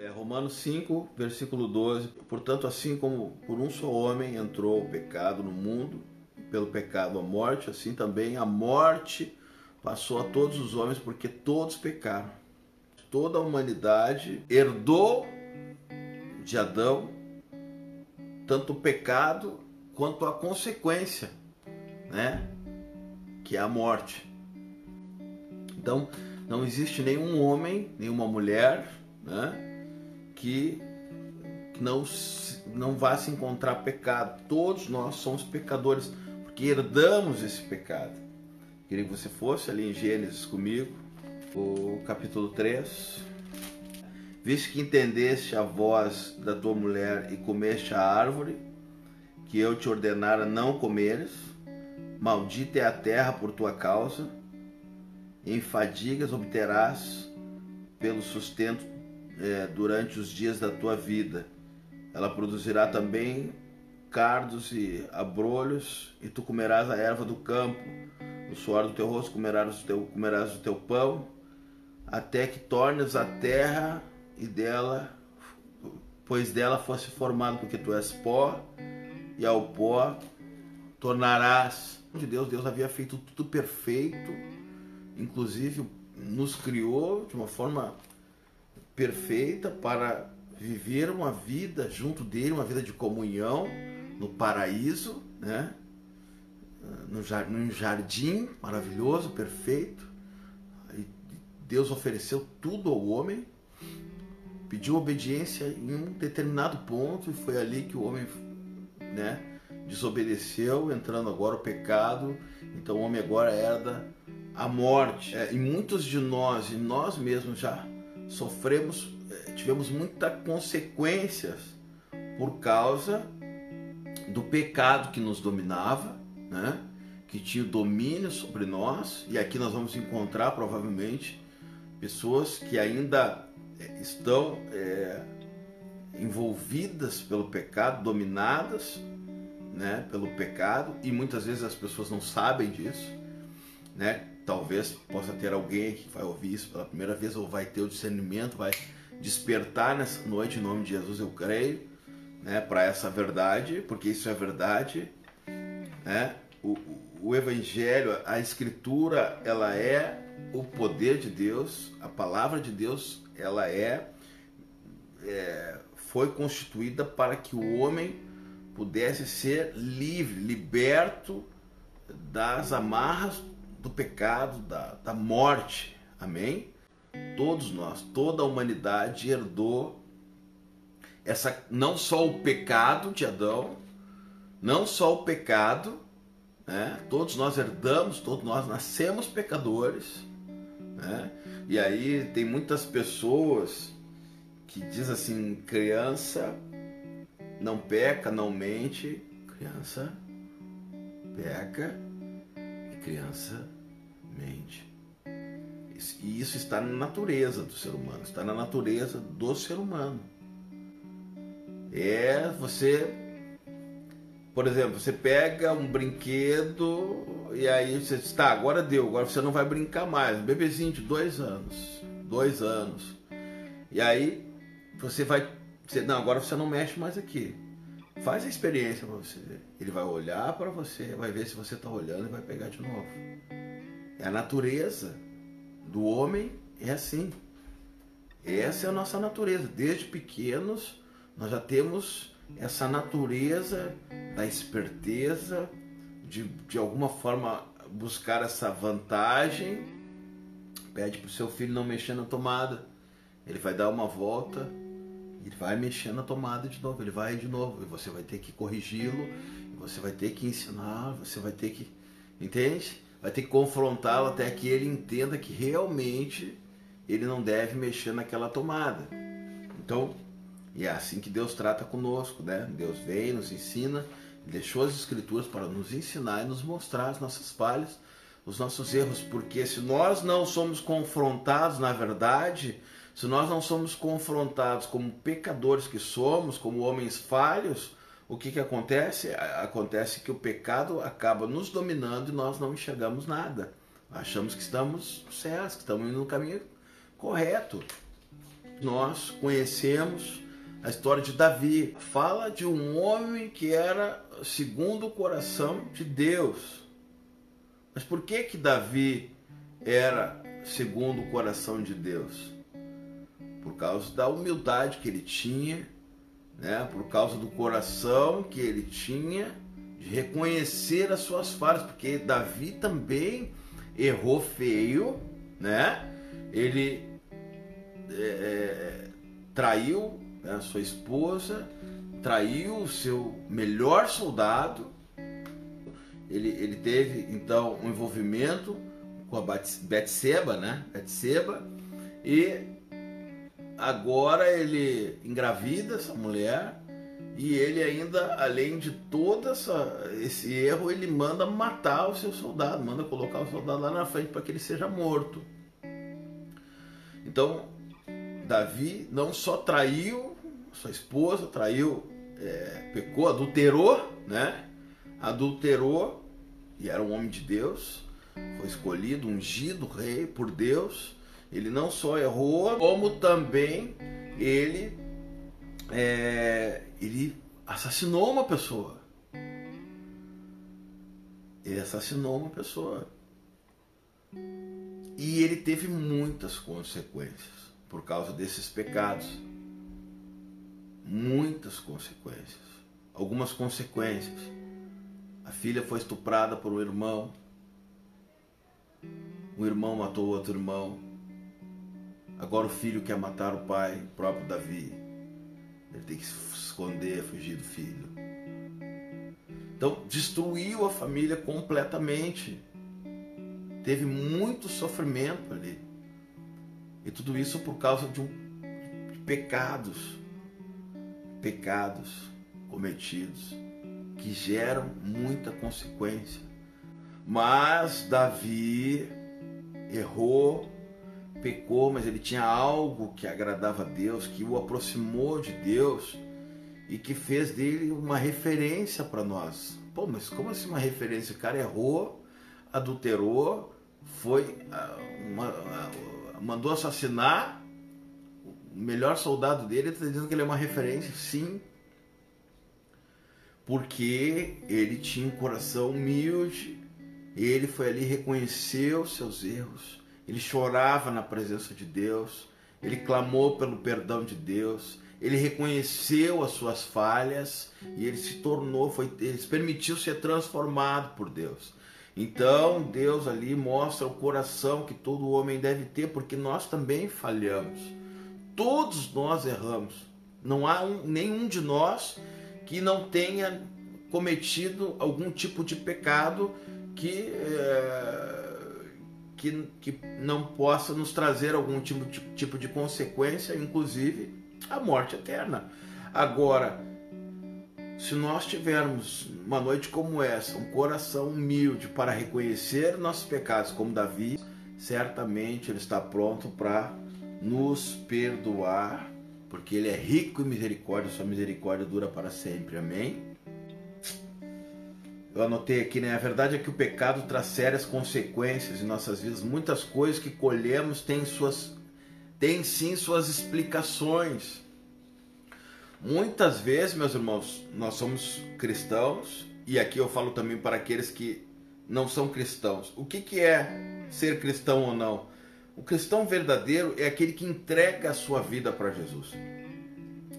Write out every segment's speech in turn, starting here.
Romanos 5, versículo 12. Portanto, assim como por um só homem entrou o pecado no mundo, e pelo pecado a morte, assim também a morte passou a todos os homens, porque todos pecaram. Toda a humanidade herdou de Adão tanto o pecado quanto a consequência, né? Que é a morte. Então, não existe nenhum homem, nenhuma mulher, né? Que não vá se encontrar pecado. Todos nós somos pecadores, porque herdamos esse pecado. Queria que você fosse ali em Gênesis comigo, o capítulo 3. Visto que entendeste a voz da tua mulher e comeste a árvore, que eu te ordenara não comeres, maldita é a terra por tua causa, em fadigas obterás pelo sustento durante os dias da tua vida. Ela produzirá também cardos e abrolhos, e tu comerás a erva do campo. O suor do teu rosto comerás o teu pão, até que tornes a terra e dela, pois dela fosse formado, porque tu és pó, e ao pó tornarás. De Deus havia feito tudo perfeito, inclusive nos criou de uma forma perfeita para viver uma vida junto dele, uma vida de comunhão no paraíso, né? Num jardim maravilhoso, perfeito. E Deus ofereceu tudo ao homem, pediu obediência em um determinado ponto, e foi ali que o homem, né, desobedeceu, entrando agora o pecado. Então o homem agora herda a morte. E muitos de nós, e nós mesmos já sofremos, tivemos muitas consequências por causa do pecado que nos dominava, né? Que tinha domínio sobre nós. E aqui nós vamos encontrar provavelmente pessoas que ainda estão envolvidas pelo pecado, dominadas, né, pelo pecado, e muitas vezes as pessoas não sabem disso, né? Talvez possa ter alguém que vai ouvir isso pela primeira vez, ou vai ter o discernimento, vai despertar nessa noite, em nome de Jesus, eu creio, né, para essa verdade, porque isso é verdade, né? O Evangelho, a Escritura, ela é o poder de Deus, a palavra de Deus, ela foi constituída para que o homem pudesse ser livre, liberto das amarras do pecado, da morte. Amém? Todos nós, toda a humanidade herdou não só o pecado de Adão, não só o pecado, né? Todos nós herdamos, todos nós nascemos pecadores, né? E aí tem muitas pessoas que dizem assim: criança não peca, não mente. Criança peca e criança mente. E isso está na natureza do ser humano, está na natureza do ser humano. Você, por exemplo, você pega um brinquedo e aí você diz: tá, agora deu, agora você não vai brincar mais. Um bebezinho de 2 anos. E aí você vai dizer: não, agora você não mexe mais aqui. Faz a experiência para você ver. Ele vai olhar para você, vai ver se você está olhando e vai pegar de novo. É a natureza do homem, é assim. Essa é a nossa natureza. Desde pequenos nós já temos essa natureza da esperteza, de alguma forma buscar essa vantagem. Pede para o seu filho não mexer na tomada. Ele vai dar uma volta, ele vai mexer na tomada de novo, ele vai de novo, e você vai ter que corrigi-lo, você vai ter que ensinar, você vai ter que, entende? Vai ter que confrontá-lo até que ele entenda que realmente ele não deve mexer naquela tomada. Então, e é assim que Deus trata conosco, né? Deus vem, nos ensina, deixou as Escrituras para nos ensinar e nos mostrar as nossas falhas, os nossos erros, porque se nós não somos confrontados na verdade, se nós não somos confrontados como pecadores que somos, como homens falhos, o que acontece? Acontece que o pecado acaba nos dominando e nós não enxergamos nada. Achamos que estamos certos, que estamos indo no caminho correto. nós conhecemos a história de Davi. Fala de um homem que era segundo o coração de Deus. Mas por que que Davi era segundo o coração de Deus? Por causa da humildade que ele tinha, né? Por causa do coração que ele tinha de reconhecer as suas falhas, porque Davi também errou feio, né? Ele traiu, né, sua esposa, traiu o seu melhor soldado. Ele teve então um envolvimento com a Betseba, né? E agora ele engravida essa mulher e ele ainda, além de todo esse erro, ele manda matar o seu soldado, manda colocar o soldado lá na frente para que ele seja morto. Então, Davi não só traiu sua esposa, pecou, adulterou, né? Adulterou, e era um homem de Deus, foi escolhido, ungido rei por Deus. Ele não só errou, como também ele assassinou uma pessoa. Ele assassinou uma pessoa. E ele teve muitas consequências por causa desses pecados. Muitas consequências. Algumas consequências. A filha foi estuprada por um irmão. O irmão matou outro irmão. Agora o filho quer matar o pai, o próprio Davi. Ele tem que se esconder, fugir do filho. Então, destruiu a família completamente. Teve muito sofrimento ali. E tudo isso por causa de pecados cometidos, que geram muita consequência. Mas Davi errou, pecou, mas ele tinha algo que agradava a Deus, que o aproximou de Deus e que fez dele uma referência para nós. Pô, mas como assim uma referência? O cara errou, adulterou, mandou assassinar o melhor soldado dele. Está dizendo que ele é uma referência? Sim, porque ele tinha um coração humilde. Ele foi ali, reconheceu seus erros, ele chorava na presença de Deus, ele clamou pelo perdão de Deus, ele reconheceu as suas falhas e ele se tornou, ele se permitiu ser transformado por Deus. Então Deus ali mostra o coração que todo homem deve ter, porque nós também falhamos. Todos nós erramos. Não há nenhum de nós que não tenha cometido algum tipo de pecado que não possa nos trazer algum tipo de consequência, inclusive a morte eterna. Agora, se nós tivermos uma noite como essa, um coração humilde para reconhecer nossos pecados como Davi, certamente ele está pronto para nos perdoar, porque ele é rico em misericórdia, sua misericórdia dura para sempre. Amém? Eu anotei aqui, né? A verdade é que o pecado traz sérias consequências em nossas vidas. Muitas coisas que colhemos têm sim suas explicações. Muitas vezes, meus irmãos, nós somos cristãos, e aqui eu falo também para aqueles que não são cristãos. O que é ser cristão ou não? O cristão verdadeiro é aquele que entrega a sua vida para Jesus.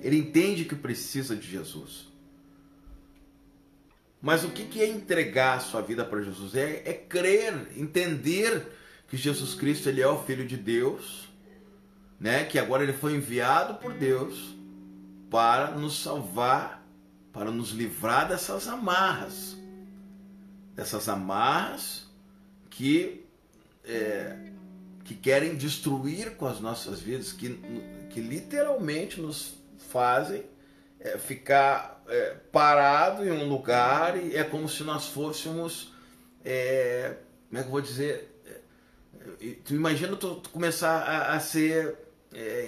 Ele entende que precisa de Jesus. Mas o que é entregar a sua vida para Jesus? É crer, entender que Jesus Cristo ele é o Filho de Deus, né? Que agora ele foi enviado por Deus para nos salvar, para nos livrar dessas amarras que querem destruir com as nossas vidas, que literalmente nos fazem ficar parado em um lugar, e é como se nós fôssemos, como é que eu vou dizer, tu imagina tu começar a ser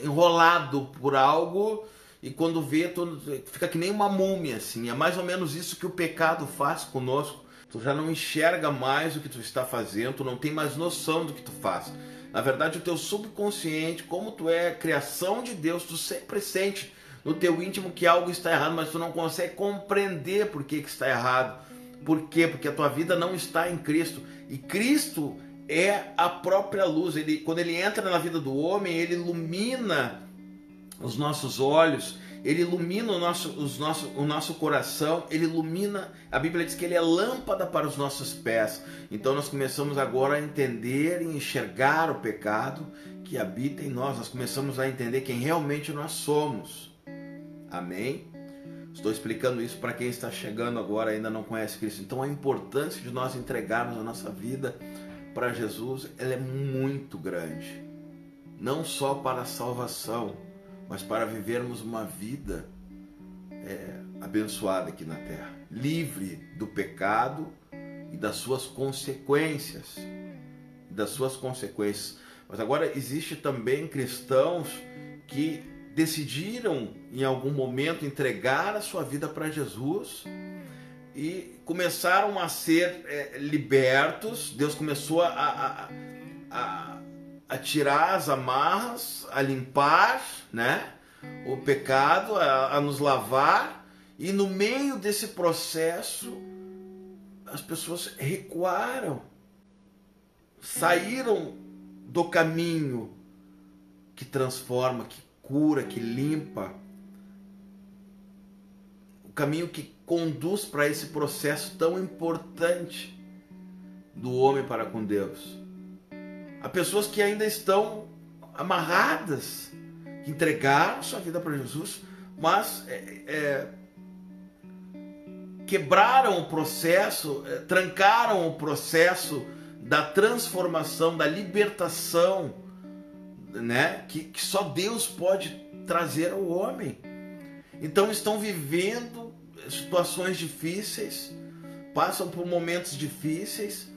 enrolado por algo, e quando vê, tu fica que nem uma múmia, assim. É mais ou menos isso que o pecado faz conosco. Tu já não enxerga mais o que tu está fazendo, tu não tem mais noção do que tu faz. Na verdade, o teu subconsciente, como tu é criação de Deus, tu sempre sente no teu íntimo que algo está errado, mas tu não consegue compreender por que está errado. Por quê? Porque a tua vida não está em Cristo. E Cristo é a própria luz. Quando ele entra na vida do homem, ele ilumina os nossos olhos, ele ilumina o nosso coração, ele ilumina, a Bíblia diz que ele é lâmpada para os nossos pés. Então nós começamos agora a entender e enxergar o pecado que habita em nós. Nós começamos a entender quem realmente nós somos. Amém? Estou explicando isso para quem está chegando agora e ainda não conhece Cristo. Então a importância de nós entregarmos a nossa vida para Jesus, ela é muito grande. Não só para a salvação, mas para vivermos uma vida abençoada aqui na terra. Livre do pecado e das suas consequências. Mas agora existe também cristãos que decidiram em algum momento entregar a sua vida para Jesus e começaram a ser libertos. Deus começou a tirar as amarras, a limpar, né, o pecado, a nos lavar, e no meio desse processo as pessoas recuaram, saíram do caminho que transforma, que cura, que limpa, o caminho que conduz para esse processo tão importante do homem para com Deus. Há pessoas que ainda estão amarradas, que entregaram sua vida para Jesus, mas quebraram o processo, trancaram o processo da transformação, da libertação, né, que só Deus pode trazer ao homem. Então estão vivendo situações difíceis, passam por momentos difíceis,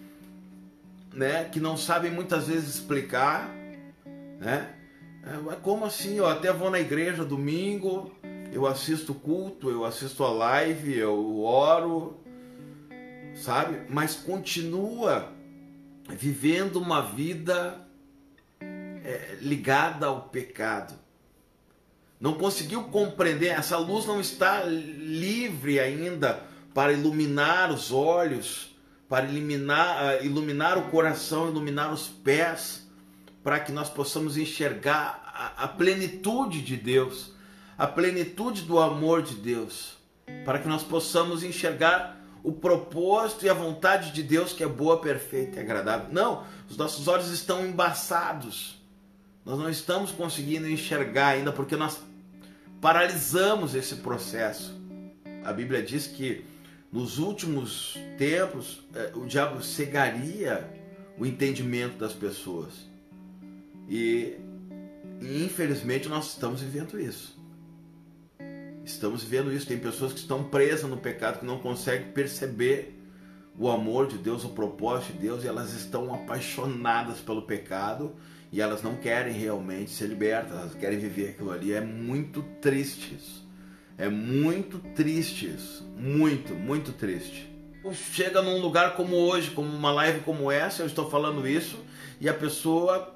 né, que não sabem muitas vezes explicar, né? Como assim? Eu até vou na igreja domingo, eu assisto o culto, eu assisto a live, eu oro, sabe? Mas continua vivendo uma vida ligada ao pecado. Não conseguiu compreender, essa luz não está livre ainda para iluminar os olhos, para iluminar o coração, iluminar os pés, para que nós possamos enxergar a plenitude de Deus, a plenitude do amor de Deus, para que nós possamos enxergar o propósito e a vontade de Deus, que é boa, perfeita e agradável. Não, os nossos olhos estão embaçados, nós não estamos conseguindo enxergar ainda, porque nós paralisamos esse processo. A Bíblia diz que nos últimos tempos o diabo cegaria o entendimento das pessoas. E infelizmente nós estamos vivendo isso. Estamos vivendo isso. Tem pessoas que estão presas no pecado, que não conseguem perceber o amor de Deus, o propósito de Deus, e elas estão apaixonadas pelo pecado e elas não querem realmente ser libertas, elas querem viver aquilo ali. É muito triste isso. É muito triste isso. Muito, muito triste. Chega num lugar como hoje, como uma live como essa, eu estou falando isso, e a pessoa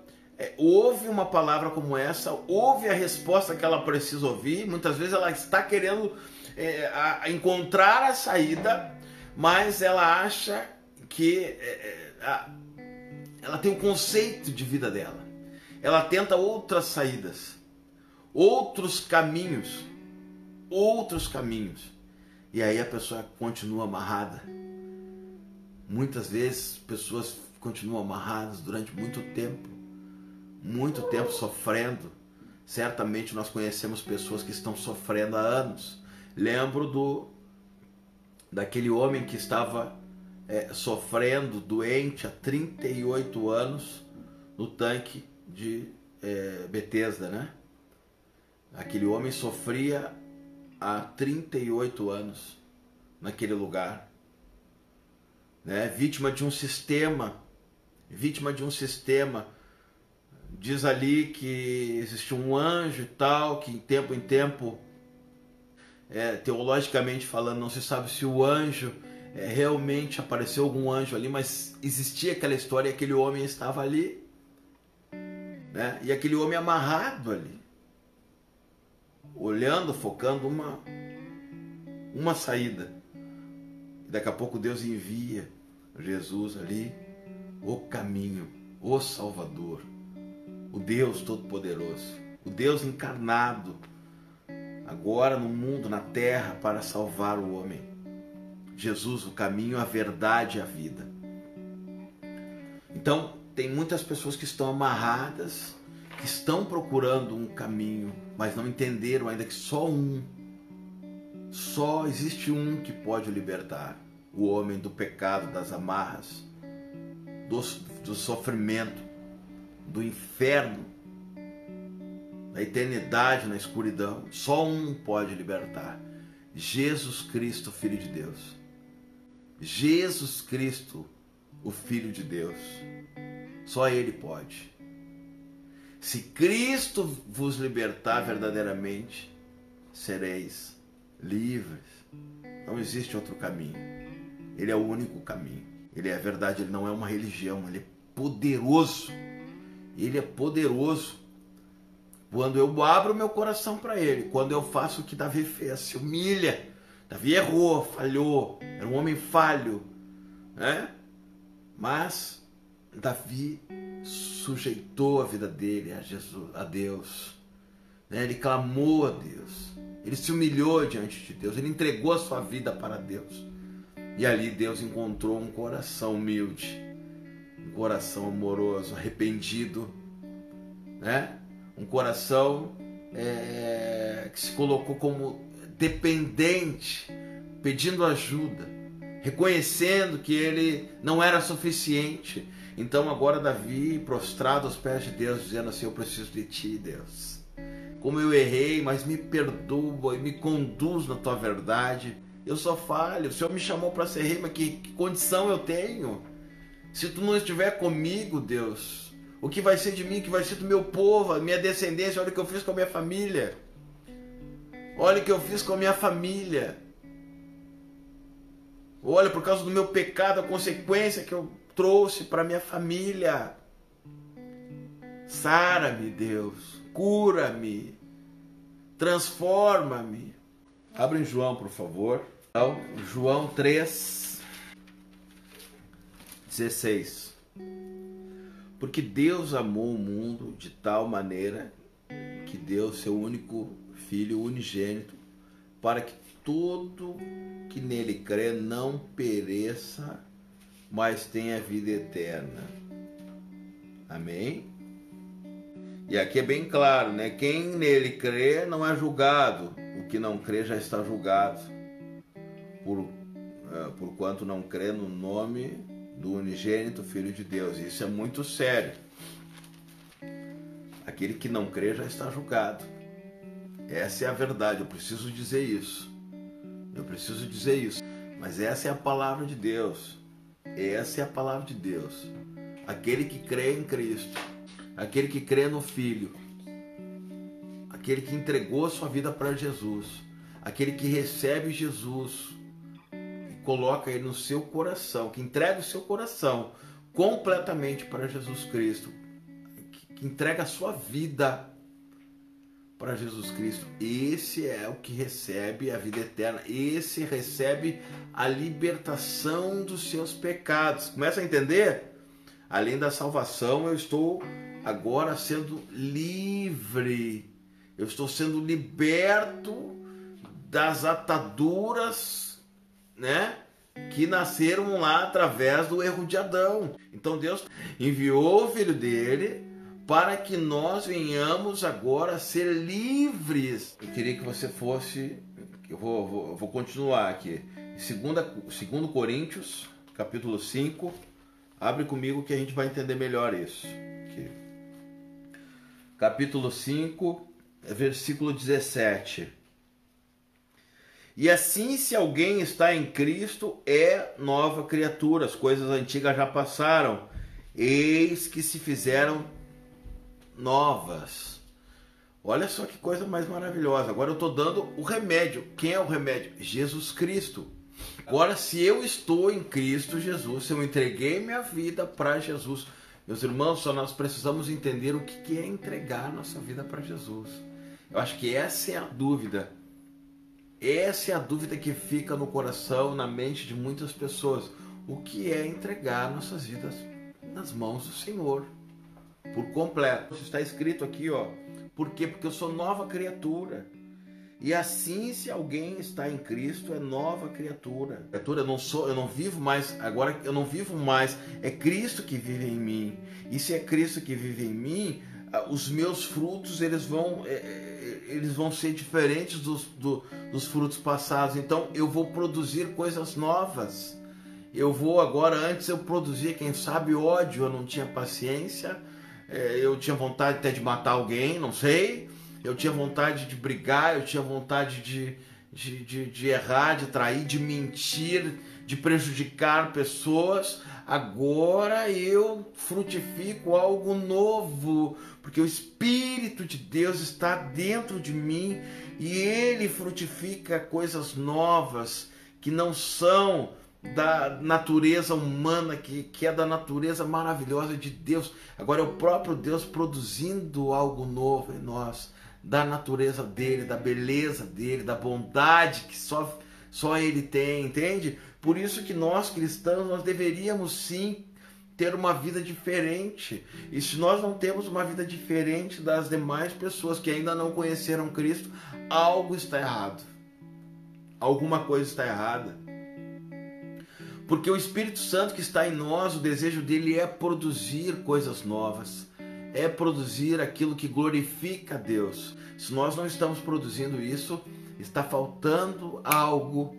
ouve uma palavra como essa, ouve a resposta que ela precisa ouvir. Muitas vezes ela está querendo encontrar a saída, mas ela acha que ela tem um conceito de vida dela. Ela tenta outras saídas, outros caminhos, e aí a pessoa continua amarrada. Muitas vezes pessoas continuam amarradas durante muito tempo sofrendo. Certamente nós conhecemos pessoas que estão sofrendo há anos. Lembro daquele homem que estava sofrendo, doente, há 38 anos no tanque de Betesda, né? Aquele homem sofria há 38 anos naquele lugar, né? Vítima de um sistema. Diz ali que existe um anjo e tal, que em tempo, teologicamente falando, não se sabe se o anjo realmente apareceu algum anjo ali, mas existia aquela história e aquele homem estava ali. né? E aquele homem amarrado ali, olhando, focando uma saída. E daqui a pouco Deus envia Jesus ali, o caminho, o Salvador, o Deus Todo-Poderoso, o Deus encarnado, agora no mundo, na terra, para salvar o homem. Jesus, o caminho, a verdade e a vida. Então, tem muitas pessoas que estão amarradas, que estão procurando um caminho, mas não entenderam ainda que só existe um que pode libertar o homem do pecado, das amarras, do sofrimento, do inferno, da eternidade na escuridão. Só um pode libertar: Jesus Cristo, Filho de Deus. Jesus Cristo, o Filho de Deus. Só Ele pode. Se Cristo vos libertar verdadeiramente, sereis livres. Não existe outro caminho. Ele é o único caminho. Ele é a verdade, ele não é uma religião, ele é poderoso. Ele é poderoso. Quando eu abro meu coração para Ele, quando eu faço o que Davi fez, se humilha. Davi errou, falhou, era um homem falho, né? Mas Davi sujeitou a vida dele a Jesus, a Deus, né? Ele clamou a Deus, ele se humilhou diante de Deus, ele entregou a sua vida para Deus. E ali Deus encontrou um coração humilde, um coração amoroso, arrependido, né? Um coração que se colocou como dependente, pedindo ajuda, reconhecendo que ele não era suficiente. Então agora Davi, prostrado aos pés de Deus, dizendo assim: eu preciso de ti, Deus. Como eu errei, mas me perdoa e me conduz na tua verdade. Eu sou falho, o Senhor me chamou para ser rei, mas que condição eu tenho? Se tu não estiver comigo, Deus, o que vai ser de mim, o que vai ser do meu povo, a minha descendência? Olha o que eu fiz com a minha família. Olha o que eu fiz com a minha família. Olha, por causa do meu pecado, a consequência que eu trouxe para minha família. Sara-me, Deus. Cura-me. Transforma-me. Abre em João, por favor. Então, João 3:16. Porque Deus amou o mundo de tal maneira que deu seu único Filho unigênito, para que todo que nele crê não pereça, mas tenha vida eterna. Amém? E aqui é bem claro, né? Quem nele crê não é julgado, o que não crê já está julgado, porquanto não crê no nome do unigênito Filho de Deus. Isso é muito sério. Aquele que não crê já está julgado. Essa é a verdade, eu preciso dizer isso. Eu preciso dizer isso. Mas essa é a palavra de Deus. Essa é a palavra de Deus. Aquele que crê em Cristo, aquele que crê no Filho, aquele que entregou a sua vida para Jesus, aquele que recebe Jesus e coloca ele no seu coração, que entrega o seu coração completamente para Jesus Cristo, que entrega a sua vida para Jesus Cristo, esse é o que recebe a vida eterna, esse recebe a libertação dos seus pecados. Começa a entender? Além da salvação, eu estou agora sendo livre, eu estou sendo liberto das ataduras, né, que nasceram lá através do erro de Adão. Então Deus enviou o Filho dele para que nós venhamos agora a ser livres. Eu queria que você fosse, eu vou continuar aqui, 2 Coríntios, capítulo 5, abre comigo que a gente vai entender melhor isso. Aqui. Capítulo 5, versículo 17. E assim, se alguém está em Cristo, é nova criatura, as coisas antigas já passaram, eis que se fizeram novas. Olha só que coisa mais maravilhosa. Agora eu estou dando o remédio. Quem é o remédio? Jesus Cristo. Agora, se eu estou em Cristo Jesus, se eu entreguei minha vida para Jesus, Meus irmãos, só nós precisamos entender o que é entregar nossa vida para Jesus. Eu acho que essa é a dúvida. Essa é a dúvida que fica no coração, na mente de muitas pessoas. O que é entregar nossas vidas nas mãos do Senhor, por completo. Está escrito aqui, ó. Por quê? Porque eu sou nova criatura. E assim, se alguém está em Cristo, é nova criatura. Eu não vivo mais, agora eu não vivo mais, é Cristo que vive em mim. E se é Cristo que vive em mim, os meus frutos, eles vão ser diferentes dos frutos passados. Então eu vou produzir coisas novas. Eu vou agora, antes eu produzia, quem sabe, ódio, eu não tinha paciência, eu tinha vontade até de matar alguém, não sei, eu tinha vontade de brigar, eu tinha vontade de errar, de trair, de mentir, de prejudicar pessoas. Agora eu frutifico algo novo, porque o Espírito de Deus está dentro de mim e Ele frutifica coisas novas que não são da natureza humana, que é da natureza maravilhosa de Deus. Agora é o próprio Deus produzindo algo novo em nós, da natureza dele, da beleza dele, da bondade que só ele tem, entende? Por isso que nós cristãos, nós deveríamos sim ter uma vida diferente. E se nós não temos uma vida diferente das demais pessoas que ainda não conheceram Cristo, algo está errado. Alguma coisa está errada. Porque o Espírito Santo que está em nós, o desejo dele é produzir coisas novas, é produzir aquilo que glorifica a Deus. Se nós não estamos produzindo isso, está faltando algo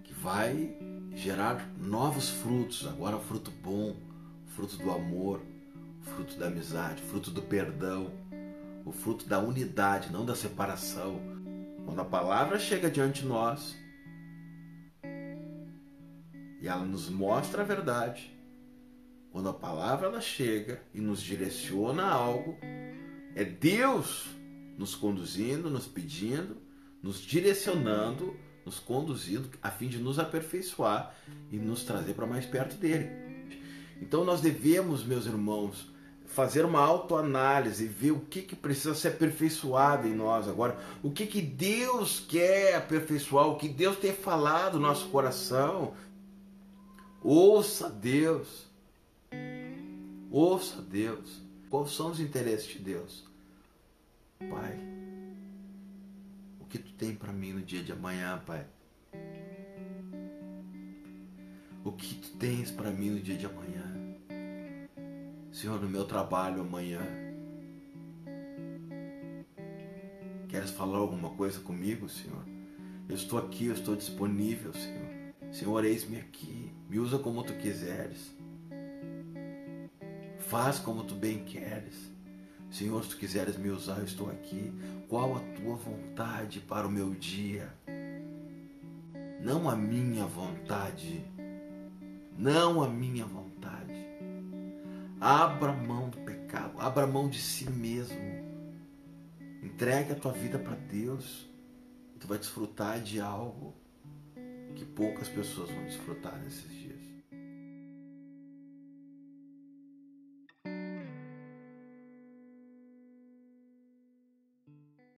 que vai gerar novos frutos. Agora, fruto bom, fruto do amor, fruto da amizade, fruto do perdão, o fruto da unidade, não da separação. Quando a palavra chega diante de nós, e ela nos mostra a verdade. Quando a palavra ela chega e nos direciona a algo, é Deus nos conduzindo, nos pedindo, nos direcionando, nos conduzindo a fim de nos aperfeiçoar e nos trazer para mais perto dele. Então nós devemos, meus irmãos, fazer uma autoanálise, ver o que precisa ser aperfeiçoado em nós agora, o que Deus quer aperfeiçoar, o que Deus tem falado no nosso coração. Ouça Deus. Ouça Deus. Quais são os interesses de Deus? Pai, o que tu tem para mim no dia de amanhã, Pai? O que tu tens para mim no dia de amanhã? Senhor, no meu trabalho amanhã, queres falar alguma coisa comigo, Senhor? Eu estou aqui, eu estou disponível, Senhor. Senhor, eis-me aqui, me usa como tu quiseres, faz como tu bem queres. Senhor, se tu quiseres me usar, eu estou aqui. Qual a tua vontade para o meu dia? Não a minha vontade, não a minha vontade. Abra mão do pecado, abra mão de si mesmo, entregue a tua vida para Deus, e tu vai desfrutar de algo que poucas pessoas vão desfrutar nesses dias.